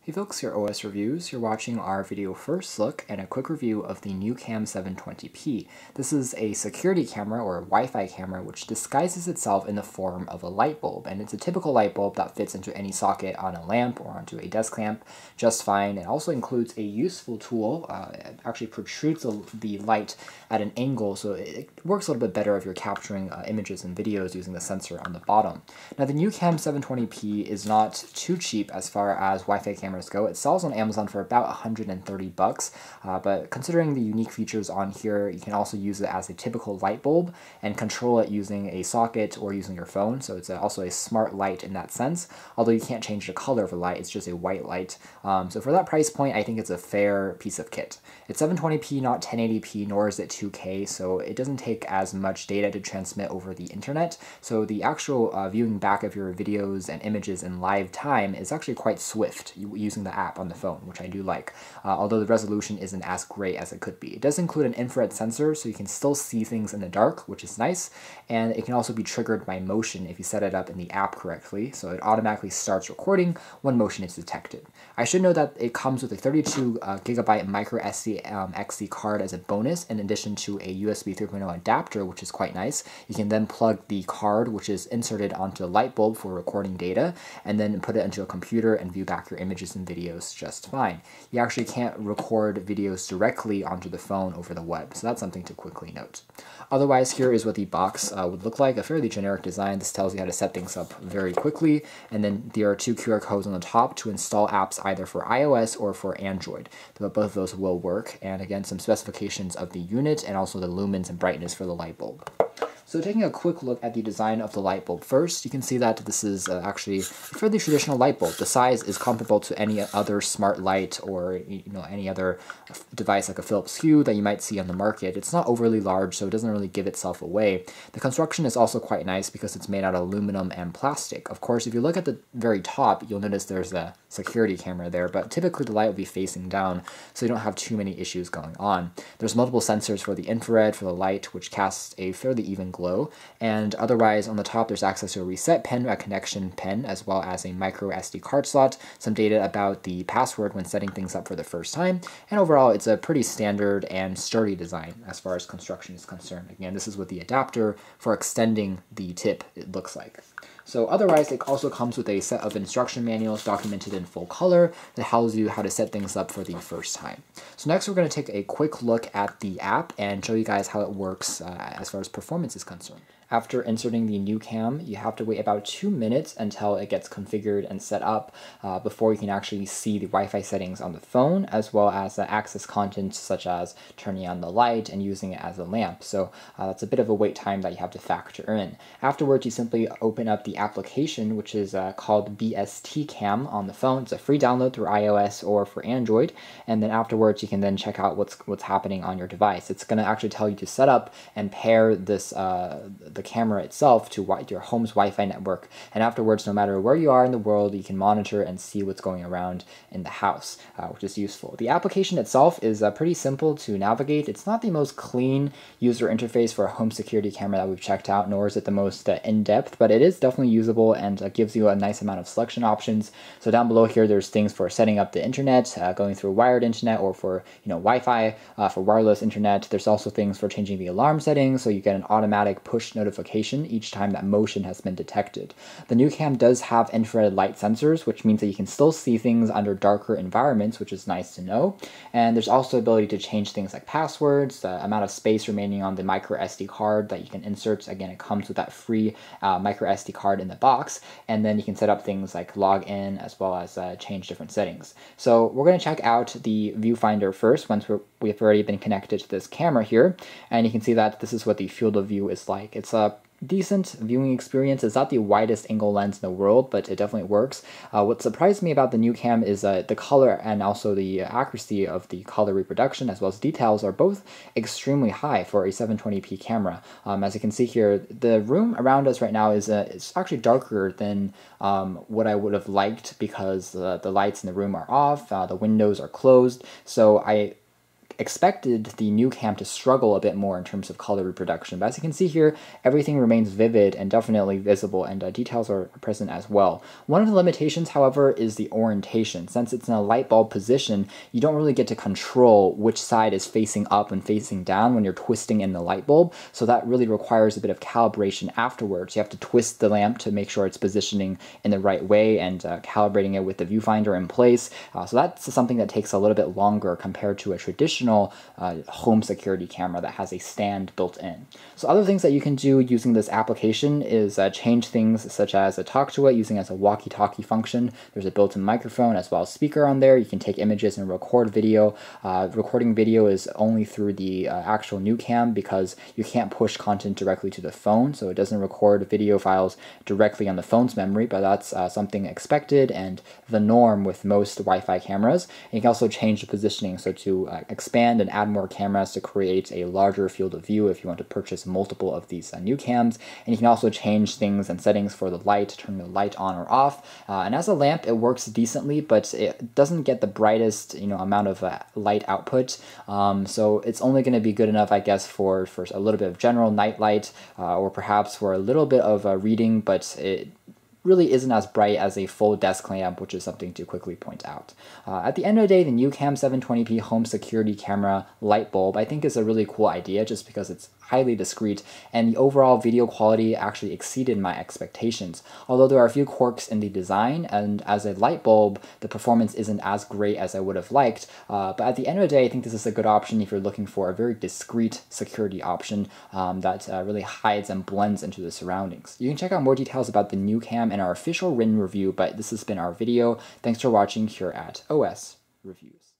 Hey folks, your OS Reviews. You're watching our video first look and a quick review of the NuCam 720p. This is a security camera or a Wi-Fi camera which disguises itself in the form of a light bulb, and it's a typical light bulb that fits into any socket on a lamp or onto a desk lamp just fine. It also includes a useful tool. It actually protrudes the light at an angle, so it works a little bit better if you're capturing images and videos using the sensor on the bottom. Now the NuCam 720p is not too cheap as far as Wi-Fi cameras go. It sells on Amazon for about $130, but considering the unique features on here, you can also use it as a typical light bulb and control it using a socket or using your phone, so it's also a smart light in that sense, although you can't change the color of the light, it's just a white light. So for that price point, I think it's a fair piece of kit. It's 720p, not 1080p, nor is it 2K, so it doesn't take as much data to transmit over the internet, so the actual viewing back of your videos and images in live time is actually quite swift using the app on the phone, which I do like, although the resolution isn't as great as it could be. It does include an infrared sensor, so you can still see things in the dark, which is nice, and it can also be triggered by motion if you set it up in the app correctly, so it automatically starts recording when motion is detected. I should note that it comes with a 32GB microSD XD card as a bonus, in addition to a USB 3.0 adapter, which is quite nice. You can then plug the card, which is inserted onto a light bulb for recording data, and then put it into a computer and view back your images and videos just fine. You actually can't record videos directly onto the phone over the web, so that's something to quickly note. Otherwise, here is what the box would look like, a fairly generic design. This tells you how to set things up very quickly, and then there are two QR codes on the top to install apps either for iOS or for Android. Both of those will work, and again, some specifications of the unit and also the lumens and brightness for the light bulb. So taking a quick look at the design of the light bulb first, you can see that this is actually a fairly traditional light bulb. The size is comparable to any other smart light or any other device like a Philips Hue that you might see on the market. It's not overly large, so it doesn't really give itself away. The construction is also quite nice because it's made out of aluminum and plastic. Of course, if you look at the very top, you'll notice there's a security camera there, but typically the light will be facing down, so you don't have too many issues going on. There's multiple sensors for the infrared, for the light, which casts a fairly even glow, and otherwise on the top there's access to a reset pen, a connection pen, as well as a micro SD card slot, some data about the password when setting things up for the first time, and overall it's a pretty standard and sturdy design as far as construction is concerned. Again, this is with the adapter for extending the tip, it looks like. So otherwise, it also comes with a set of instruction manuals documented in full color that tells you how to set things up for the first time. So next we're going to take a quick look at the app and show you guys how it works as far as performance is concerned. After inserting the NuCam, you have to wait about 2 minutes until it gets configured and set up before you can actually see the Wi-Fi settings on the phone, as well as access content such as turning on the light and using it as a lamp. So that's a bit of a wait time that you have to factor in. Afterwards, you simply open up the application, which is called BST Cam on the phone. It's a free download through iOS or for Android, and then afterwards you can then check out what's happening on your device. It's going to actually tell you to set up and pair this the camera itself to your home's Wi-Fi network, and afterwards, no matter where you are in the world, you can monitor and see what's going around in the house, which is useful. The application itself is pretty simple to navigate. It's not the most clean user interface for a home security camera that we've checked out, nor is it the most in-depth, but it is definitely usable and gives you a nice amount of selection options. So down below here, there's things for setting up the internet, going through wired internet, or for Wi-Fi, for wireless internet. There's also things for changing the alarm settings, so you get an automatic push notification each time that motion has been detected. The NuCam does have infrared light sensors, which means that you can still see things under darker environments, which is nice to know. And there's also ability to change things like passwords, the amount of space remaining on the micro SD card that you can insert. Again, it comes with that free micro SD card in the box, and then you can set up things like log in as well as change different settings. So we're going to check out the viewfinder first once we've already been connected to this camera here, and you can see that this is what the field of view is like. It's a decent viewing experience. It's not the widest angle lens in the world, but it definitely works. What surprised me about the NuCam is the color and also the accuracy of the color reproduction as well as details are both extremely high for a 720p camera. As you can see here, the room around us right now is it's actually darker than what I would have liked because the lights in the room are off, the windows are closed, so I expected the NuCam to struggle a bit more in terms of color reproduction. But as you can see here, everything remains vivid and definitely visible, and details are present as well. One of the limitations, however, is the orientation. Since it's in a light bulb position, you don't really get to control which side is facing up and facing down when you're twisting in the light bulb, so that really requires a bit of calibration afterwards. You have to twist the lamp to make sure it's positioning in the right way and calibrating it with the viewfinder in place. So that's something that takes a little bit longer compared to a traditional home security camera that has a stand built in. So other things that you can do using this application is change things such as talk to it using as a walkie-talkie function. There's a built-in microphone as well as speaker on there. You can take images and record video. Recording video is only through the actual NuCam because you can't push content directly to the phone, so it doesn't record video files directly on the phone's memory, but that's something expected and the norm with most Wi-Fi cameras. And you can also change the positioning, so to expand and add more cameras to create a larger field of view if you want to purchase multiple of these NuCams. And you can also change things and settings for the light, turn the light on or off. And as a lamp, it works decently, but it doesn't get the brightest amount of light output. So it's only going to be good enough, I guess, for a little bit of general night light, or perhaps for a little bit of reading, but it really isn't as bright as a full desk lamp, which is something to quickly point out. At the end of the day, the NuCam 720p home security camera light bulb I think is a really cool idea just because it's highly discreet, and the overall video quality actually exceeded my expectations. Although there are a few quirks in the design, and as a light bulb, the performance isn't as great as I would have liked, but at the end of the day, I think this is a good option if you're looking for a very discreet security option that really hides and blends into the surroundings. You can check out more details about the NuCam in our official written review, but this has been our video. Thanks for watching here at OS Reviews.